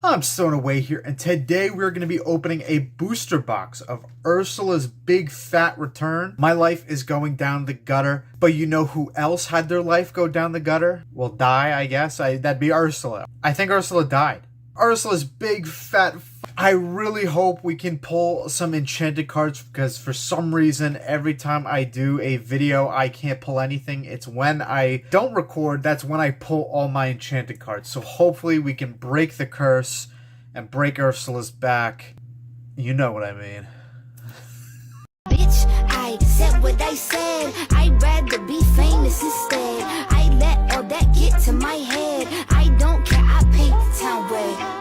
I'm Sttowe here, and today we're going to be opening a booster box of Ursula's big fat return. My life is going down the gutter, but you know who else had their life go down the gutter? Well, die, I guess. That'd be Ursula. I think Ursula died. Ursula's big fat... I really hope we can pull some enchanted cards, because for some reason, every time I do a video, I can't pull anything. It's when I don't record, that's when I pull all my enchanted cards. So hopefully we can break the curse and break Ursula's back. You know what I mean. Bitch, I said what I said. I'd rather be famous instead. I let all that get to my head. I don't care, I paint the town red.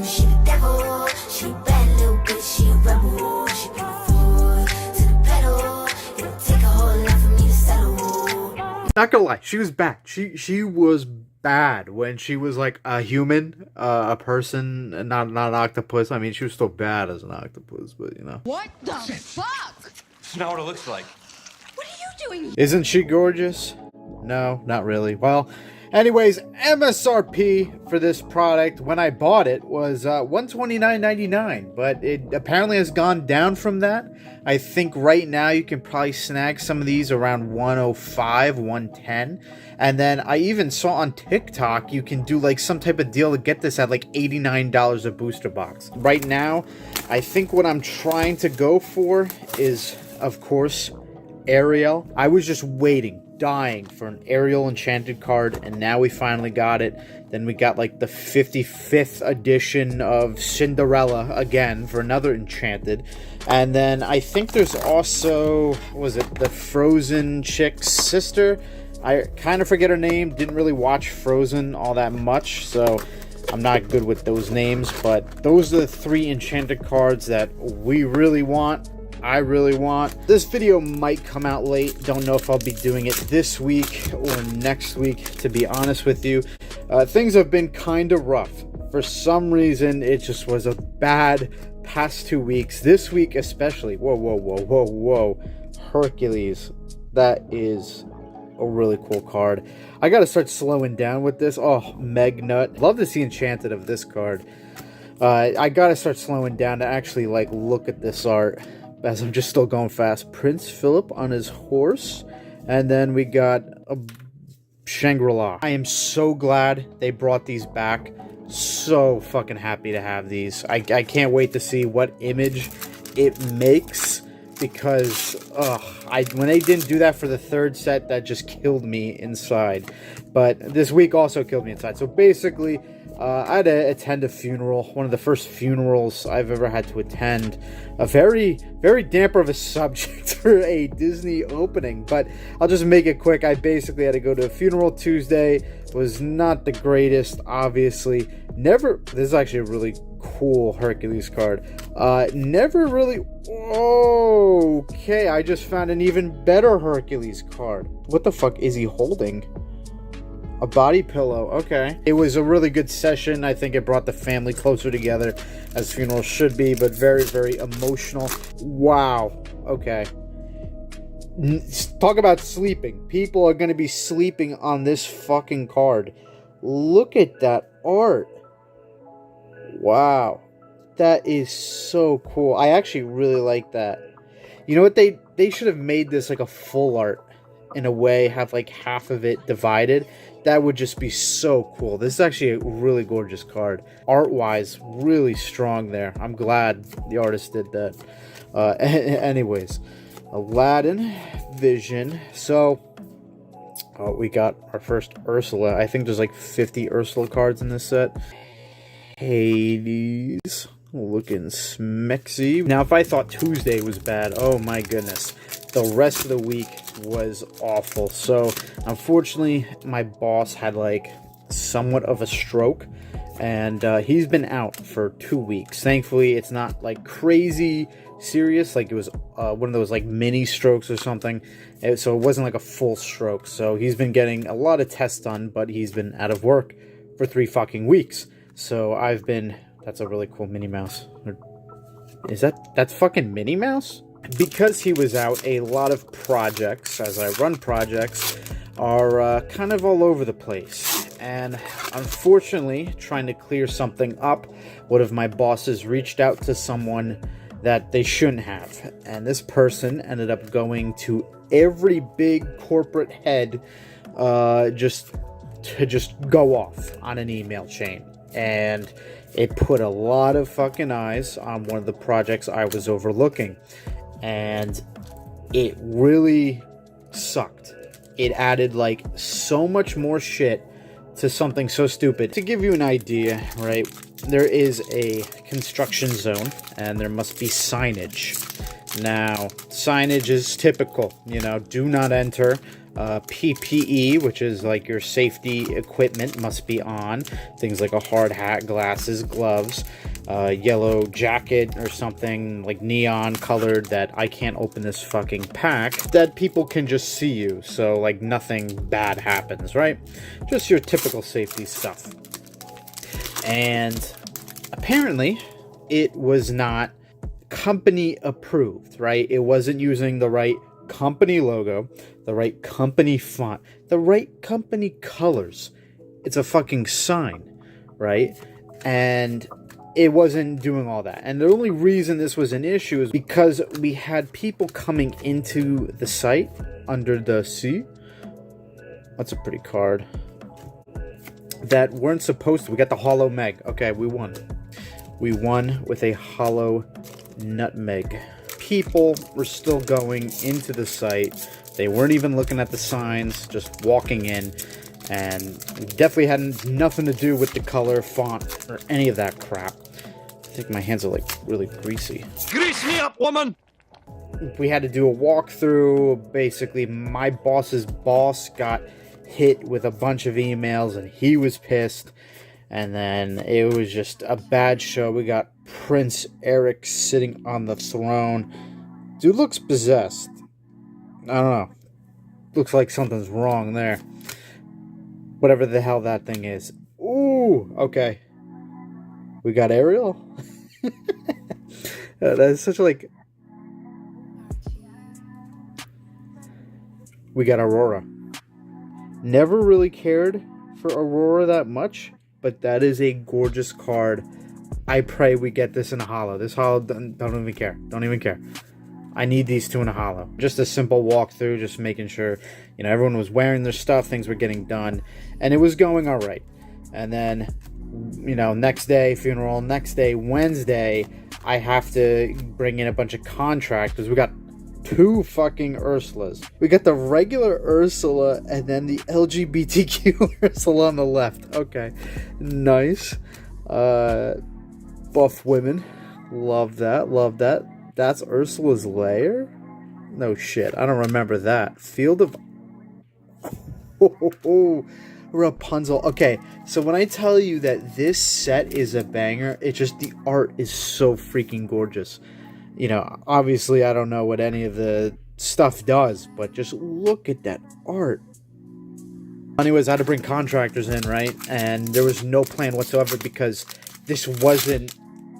She the devil, she a bad little bitch, she a rebel. She bring the foot to the pedal. It'll take a whole lot for me to settle. Not gonna lie, she was bad. She was bad when she was like a human, a person, and not an octopus. I mean, she was still bad as an octopus, but you know. What the fuck? It's not what it looks like. What are you doing? Isn't she gorgeous? No, not really. Well, anyways, MSRP for this product when I bought it was $129.99, but it apparently has gone down from that. I think right now you can probably snag some of these around $105, $110. And then I even saw on TikTok you can do like some type of deal to get this at like $89 a booster box. Right now, I think what I'm trying to go for is, of course, Ariel. I was just waiting, dying for an Ariel enchanted card, and now we finally got it. Then we got like the 55th edition of Cinderella again for another enchanted. And then I think there's also, what was it, the Frozen chick's sister? I kind of forget her name. Didn't really watch Frozen all that much, so I'm not good with those names. But those are the 3 enchanted cards that we really want. I really want. This video might come out late. Don't know if I'll be doing it this week or next week, to be honest with you. Things have been kind of rough. For some reason, it just was a bad past 2 weeks. This week especially. Whoa, whoa, whoa, whoa, whoa. Hercules. That is a really cool card. I gotta start slowing down with this. Oh, Meg Nut. Love to see enchanted of this card. I gotta start slowing down to actually like look at this art, as I'm just still going fast. Prince Philip on his horse. And then we got a Shangri-La. I am so glad they brought these back. So fucking happy to have these. I can't wait to see what image it makes, because when they didn't do that for the 3rd set, that just killed me inside. But this week also killed me inside. So basically, I had to attend a funeral, one of the first funerals I've ever had to attend. A very, very damper of a subject for a Disney opening, but I'll just make it quick. I basically had to go to a funeral Tuesday. Was not the greatest, obviously. This is actually a really cool Hercules card. Never really... Okay, I just found an even better Hercules card. What the fuck is he holding? A body pillow. Okay. It was a really good session. I think it brought the family closer together, as funerals should be, but very, very emotional. Wow. Okay. Talk about sleeping. People are going to be sleeping on this fucking card. Look at that art. Wow. That is so cool. I actually really like that. You know what? They should have made this like a full art in a way, have like half of it divided. That would just be so cool. This is actually a really gorgeous card. Art-wise, really strong there. I'm glad the artist did that. Anyways, Aladdin, Vision. So, we got our first Ursula. I think there's like 50 Ursula cards in this set. Hades. Looking smexy. Now, if I thought Tuesday was bad, oh my goodness. The rest of the week was awful. So, unfortunately, my boss had like somewhat of a stroke, and he's been out for 2 weeks. Thankfully, it's not like crazy serious, like it was one of those like mini strokes or something. So it wasn't like a full stroke. So he's been getting a lot of tests done, but he's been out of work for 3 fucking weeks. So I've been... That's a really cool Minnie Mouse. Is that's fucking Minnie Mouse? Because he was out, a lot of projects, as I run projects, are kind of all over the place. And unfortunately, trying to clear something up, one of my bosses reached out to someone that they shouldn't have. And this person ended up going to every big corporate head just to go off on an email chain. And it put a lot of fucking eyes on one of the projects I was overlooking. And it really sucked. It added like so much more shit to something so stupid. To give you an idea, right, there is a construction zone and there must be signage. Now, signage is typical, you know, do not enter. PPE, which is like your safety equipment, must be on. Things like a hard hat, glasses, gloves, yellow jacket or something like neon colored that I can't open this fucking pack, that people can just see you, so like nothing bad happens, right? Just your typical safety stuff. And apparently it was not company approved, right? It wasn't using the right company logo, the right company font, the right company colors. It's a fucking sign, right? And it wasn't doing all that. And the only reason this was an issue is because we had people coming into the site under the C. That's a pretty card. That weren't supposed to. We got the hollow meg. Okay, we won. We won with a hollow nutmeg. People were still going into the site. They weren't even looking at the signs, just walking in, and definitely had nothing to do with the color, font, or any of that crap. I think my hands are like really greasy. Grease me up, woman! We had to do a walkthrough. Basically, my boss's boss got hit with a bunch of emails and he was pissed. And then it was just a bad show. We got Prince Eric sitting on the throne. Dude looks possessed. I don't know. Looks like something's wrong there. Whatever the hell that thing is. Ooh, okay. We got Ariel. That's such like... We got Aurora. Never really cared for Aurora that much, but that is a gorgeous card. I pray we get this in a holo. This holo, don't even care. Don't even care. I need these two in a holo. Just a simple walkthrough, just making sure, you know, everyone was wearing their stuff, things were getting done, and it was going all right. And then, you know, next day, funeral, next day, Wednesday, I have to bring in a bunch of contractors. We got two fucking Ursulas. We got the regular Ursula and then the LGBTQ Ursula on the left. Okay, nice. Buff women, love that, love that. That's Ursula's lair? No shit, I don't remember that. Field of... Oh, Rapunzel. Okay, so when I tell you that this set is a banger, it's just the art is so freaking gorgeous. You know, obviously I don't know what any of the stuff does, but just look at that art. Anyways, I had to bring contractors in, right? And there was no plan whatsoever because this wasn't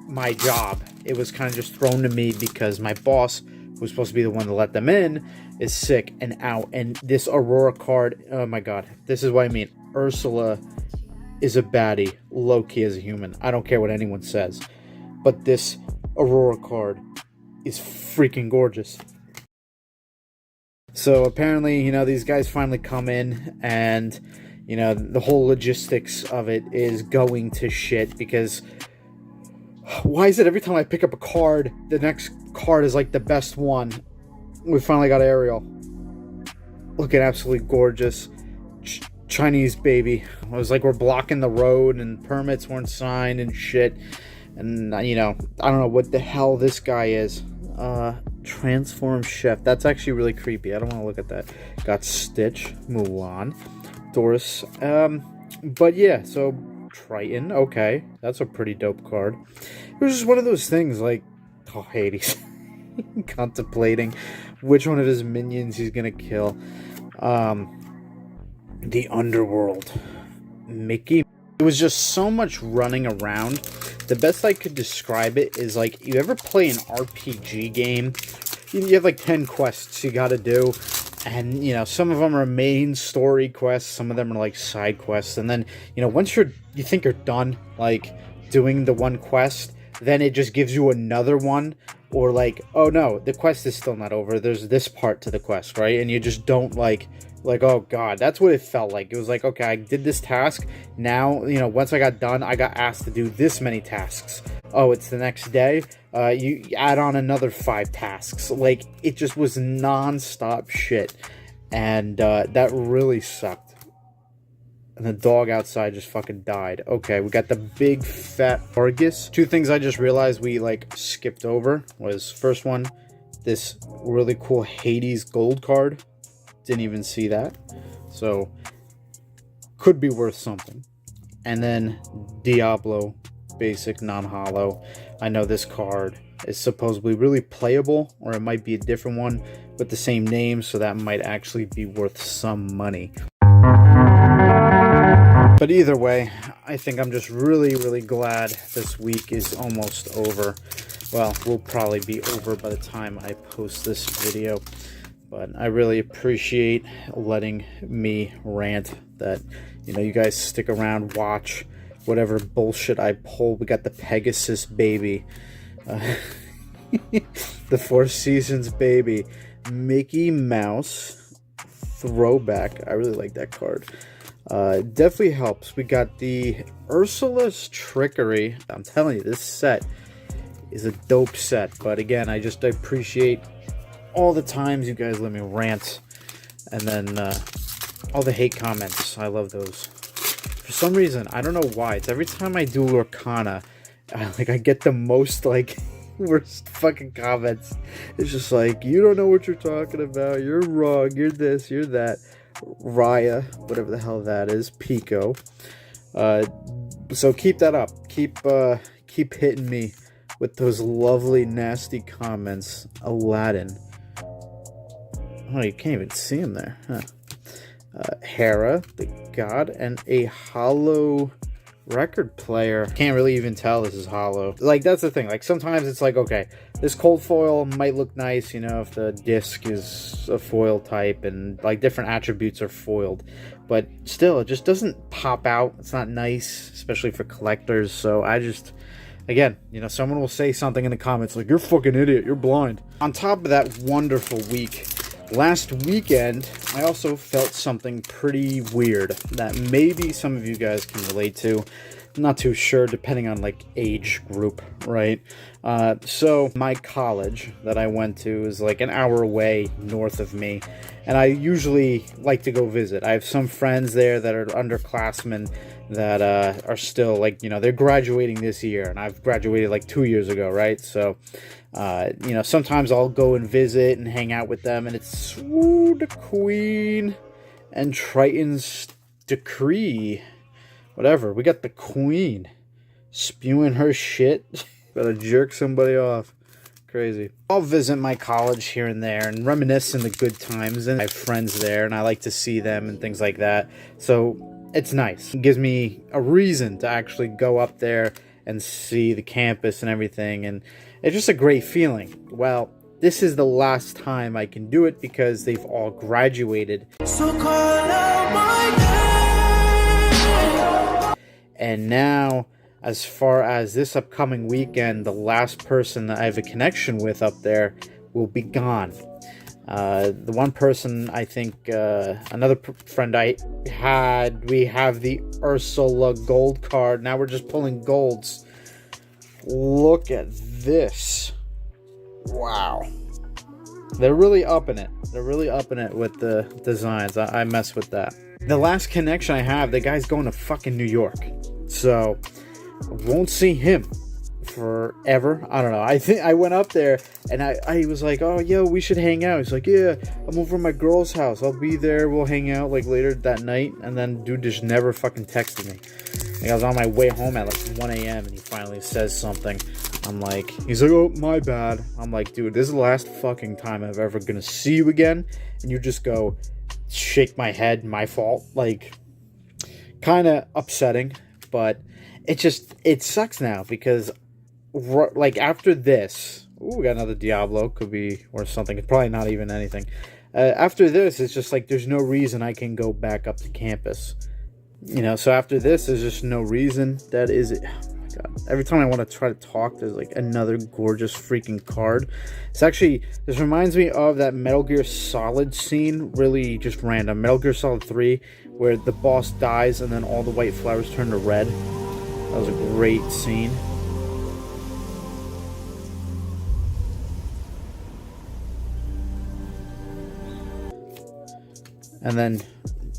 my job. It was kind of just thrown to me because my boss, who was supposed to be the one to let them in, is sick and out. And this Aurora card, oh my god, this is what I mean. Ursula is a baddie, low-key as a human. I don't care what anyone says. But this Aurora card is freaking gorgeous. So apparently, you know, these guys finally come in and, you know, the whole logistics of it is going to shit because why is it every time I pick up a card, the next card is like the best one? We finally got Ariel. Looking absolutely gorgeous. Chinese baby. It was like we're blocking the road and permits weren't signed and shit. And, you know, I don't know what the hell this guy is. Transform Chef. That's actually really creepy. I don't want to look at that. Got Stitch, Mulan, Doris. But yeah, so Triton. Okay, that's a pretty dope card. It was just one of those things like, oh, Hades. Contemplating which one of his minions he's gonna kill. The Underworld. Mickey. It was just so much running around. The best I could describe it is like, you ever play an RPG game? You have like 10 quests you gotta do, And, you know, some of them are main story quests, some of them are like side quests, and then, you know, once you think you're done, like, doing the one quest, then it just gives you another one, or like, oh no, the quest is still not over, there's this part to the quest, right? And you just don't like, oh god, that's what it felt like. It was like, okay, I did this task, now, you know, once I got done, I got asked to do this many tasks. Oh, it's the next day, you add on another 5 tasks. Like, it just was non-stop shit, and that really sucked. And the dog outside just fucking died. Okay, we got the big fat Argus. 2 things I just realized we like skipped over was, first one, this really cool Hades gold card. Didn't even see that, so could be worth something. And then Diablo basic non-holo. I know this card is supposedly really playable, or it might be a different one with the same name, so that might actually be worth some money. But either way, I think I'm just really glad this week is almost over. Well, we'll probably be over by the time I post this video. But I really appreciate letting me rant, that, you know, you guys stick around, watch whatever bullshit I pull. We got the Pegasus baby. The Four Seasons baby. Mickey Mouse throwback. I really like that card. Definitely helps. We got the Ursula's Trickery. I'm telling you, this set is a dope set. But again, I just appreciate all the times you guys let me rant, and then all the hate comments. I love those. For some reason, I don't know why, it's every time I do Lorcana, I get the most like worst fucking comments. It's just like, you don't know what you're talking about, you're wrong, you're this, you're that. Raya, whatever the hell that is, Pico. So keep that up. Keep hitting me with those lovely nasty comments. Aladdin. Oh, you can't even see him there, huh? Hera, the god, and a hollow record player. Can't really even tell this is hollow. Like, that's the thing. Like, sometimes it's like, okay, this cold foil might look nice, you know, if the disc is a foil type and like different attributes are foiled, but still, it just doesn't pop out. It's not nice, especially for collectors. So I just, again, you know, someone will say something in the comments like, you're a fucking idiot, you're blind. On top of that wonderful week, last weekend, I also felt something pretty weird that maybe some of you guys can relate to. I'm not too sure, depending on, like, age group, right? So, my college that I went to is, like, an hour away north of me, and I usually like to go visit. I have some friends there that are underclassmen that are still, like, you know, they're graduating this year, and I've graduated, like, 2 years ago, right? So, you know, sometimes I'll go and visit and hang out with them, and it's the Queen and Triton's decree. Whatever, we got the Queen spewing her shit. Gotta jerk somebody off. Crazy. I'll visit my college here and there and reminisce in the good times, and I have friends there and I like to see them and things like that. So it's nice. It gives me a reason to actually go up there and see the campus and everything, and it's just a great feeling. Well, this is the last time I can do it because they've all graduated. So call out my name. And now, as far as this upcoming weekend, the last person that I have a connection with up there will be gone. The one person, I think, another friend I had, we have the Ursula gold card. Now we're just pulling golds. Look at this. Wow. They're really upping it. They're really upping it with the designs. I mess with that. The last connection I have, the guy's going to fucking New York. So, won't see him forever. I don't know. I think I went up there and I was like, oh, yo, we should hang out. He's like, yeah, I'm over at my girl's house. I'll be there. We'll hang out like later that night. And then dude just never fucking texted me. Like, I was on my way home at like 1 a.m. and he finally says something. I'm like, he's like, oh, my bad. I'm like, dude, this is the last fucking time I'm ever gonna see you again. And you just go, shake my head, my fault. Like, kind of upsetting. But it sucks now because, like, after this, ooh, we got another Diablo, could be worth something. It's probably not even anything. After this, it's just like there's no reason I can go back up to campus. You know, so after this, there's just no reason. That is it. Oh my god. Every time I want to try to talk, there's like another gorgeous freaking card. It's actually, this reminds me of that Metal Gear Solid scene, really just random. Metal Gear Solid 3, where the boss dies and then all the white flowers turn to red. That was a great scene. And then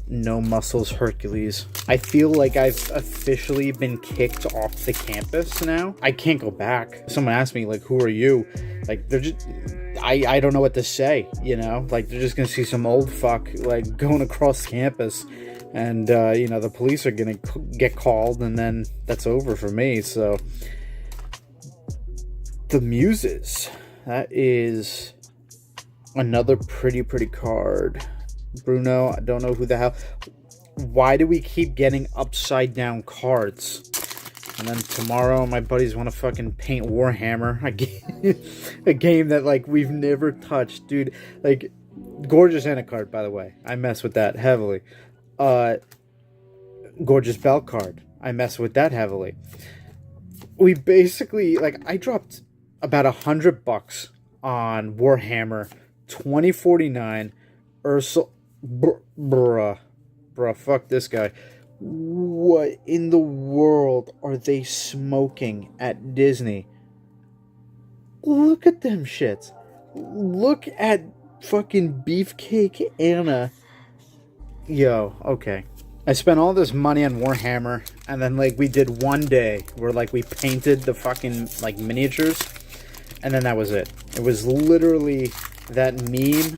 No Muscles Hercules. I feel like I've officially been kicked off the campus now. I can't go back. Someone asked me, like, who are you? Like, they're just... I don't know what to say, you know? Like, they're just gonna see some old fuck, like, going across campus. And, you know, the police are gonna get called, and then that's over for me, so... The Muses. That is another pretty card. Bruno, I don't know who the hell. Why do we keep getting upside down cards? And then tomorrow my buddies want to fucking paint Warhammer, a game that like we've never touched, dude. Like, gorgeous Anna card, by the way. I mess with that heavily. Gorgeous Bell card. I mess with that heavily. We basically, like, I dropped about $100 on Warhammer 2049 Ursula. Bruh, fuck this guy. What in the world are they smoking at Disney? Look at them shits. Look at fucking Beefcake Anna. Yo, okay. I spent all this money on Warhammer, and then, like, we did one day where, like, we painted the fucking, like, miniatures, and then that was it. It was literally that meme.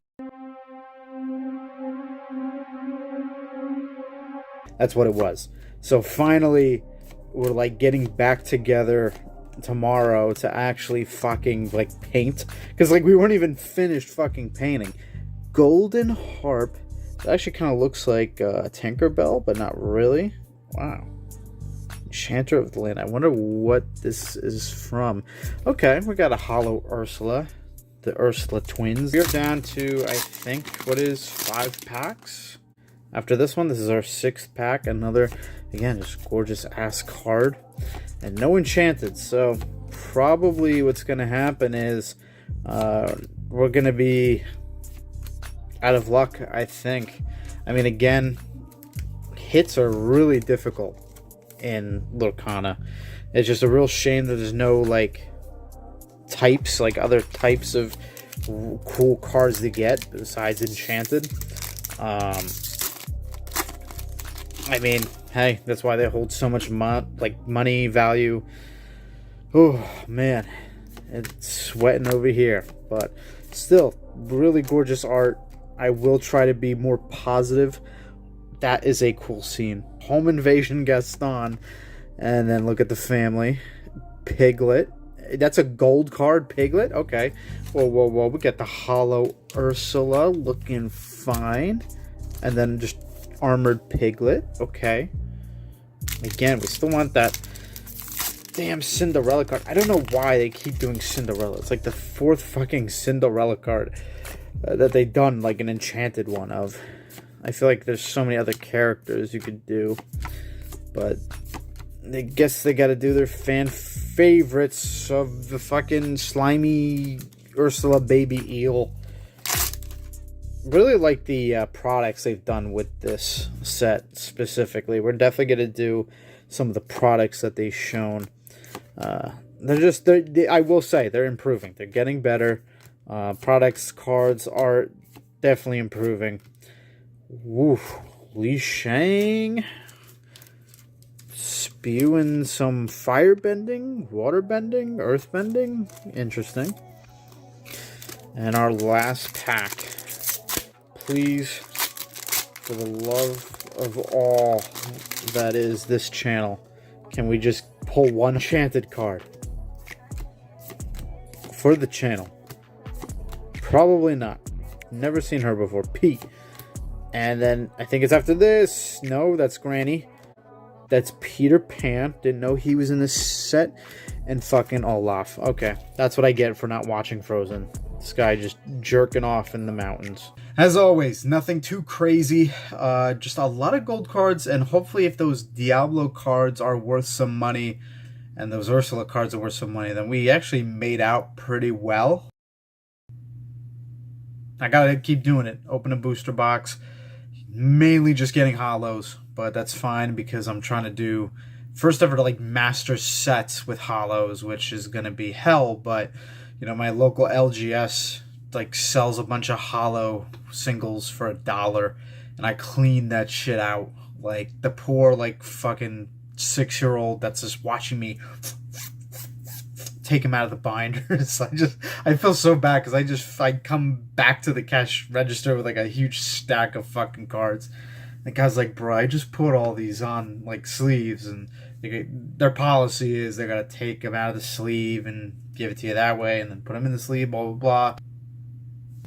That's what it was. So finally, we're like getting back together tomorrow to actually fucking like paint. Because like we weren't even finished fucking painting. Golden Harp. It actually kind of looks like Tinkerbell, but not really. Wow. Enchanter of the Land. I wonder what this is from. Okay, we got a hollow Ursula. The Ursula twins. We're down to, I think, what is 5 packs? After this one, this is our 6th pack. Another, again, just gorgeous ass card. And no enchanted. So probably what's going to happen is we're going to be out of luck, I think. I mean, again, hits are really difficult in Lorcana. It's just a real shame that there's no, like, types, like other types of cool cards to get besides enchanted. I mean, hey, that's why they hold so much money value. Oh, man. It's sweating over here. But still, really gorgeous art. I will try to be more positive. That is a cool scene. Home Invasion Gaston. And then look at the family. Piglet. That's a gold card, Piglet? Okay. Whoa. We got the hollow Ursula looking fine. And then just armored Piglet. Okay. Again, we still want that damn Cinderella card. I don't know why they keep doing Cinderella. It's like the 4th fucking Cinderella card that they done like an enchanted one of. I feel like there's so many other characters you could do. But I guess they gotta do their fan favorites of the fucking slimy Ursula baby eel. Really like the products they've done with this set specifically. We're definitely going to do some of the products that they've shown. I will say, they're improving. They're getting better. Products, cards are definitely improving. Woof. Li Shang. Spewing some firebending, waterbending, earthbending. Interesting. And our last pack. Please, for the love of all that is this channel, can we just pull one enchanted card for the channel? Probably not. Never seen her before. Pete. And then I think it's after this. No, that's Granny. That's Peter Pan. Didn't know he was in this set. And fucking Olaf. Okay, that's what I get for not watching Frozen. This guy just jerking off in the mountains. As always, nothing too crazy, just a lot of gold cards, and hopefully if those Diablo cards are worth some money, and those Ursula cards are worth some money, then we actually made out pretty well. I gotta keep doing it. Open a booster box. Mainly just getting holos, but that's fine because I'm trying to do first ever like master sets with holos, which is gonna be hell, but you know, my local LGS like sells a bunch of holo singles for $1, and I clean that shit out. Like the poor like fucking 6-year-old that's just watching me take him out of the binders. I feel so bad because I come back to the cash register with like a huge stack of fucking cards. The guy's like, bro, I just put all these on like sleeves, and their policy is they're gonna take them out of the sleeve and give it to you that way, and then put them in the sleeve, blah blah blah.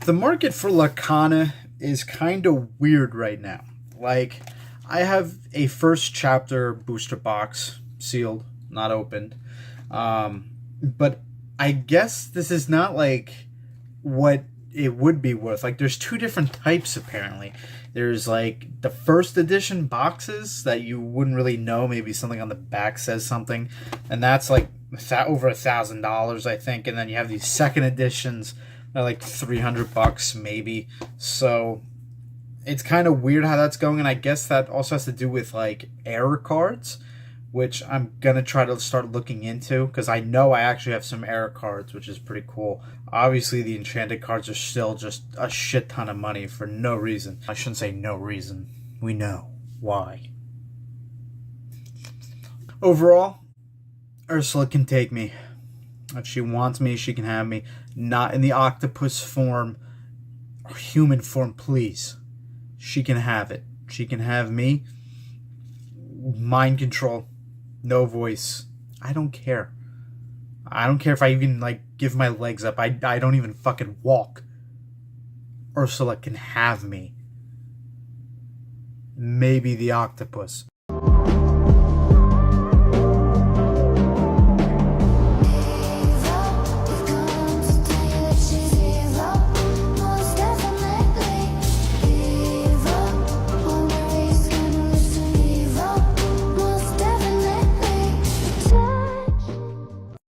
The market for Lorcana is kind of weird right now. Like, I have a first chapter booster box, sealed, not opened. But I guess this is not like what it would be worth. Like, there's two different types apparently. There's like the first edition boxes that you wouldn't really know. Maybe something on the back says something, and that's like over $1,000, I think. And then you have these second editions that are like $300 maybe. So it's kind of weird how that's going, and I guess that also has to do with like error cards, which I'm gonna try to start looking into, because I know I actually have some error cards, which is pretty cool. Obviously, the enchanted cards are still just a shit ton of money for no reason. I shouldn't say no reason. We know why. Overall, Ursula can take me. If she wants me, she can have me. Not in the octopus form or human form, please. She can have it. She can have me. Mind control. No voice. I don't care. I don't care if I even like give my legs up. I don't even fucking walk. Ursula can have me. Maybe the octopus.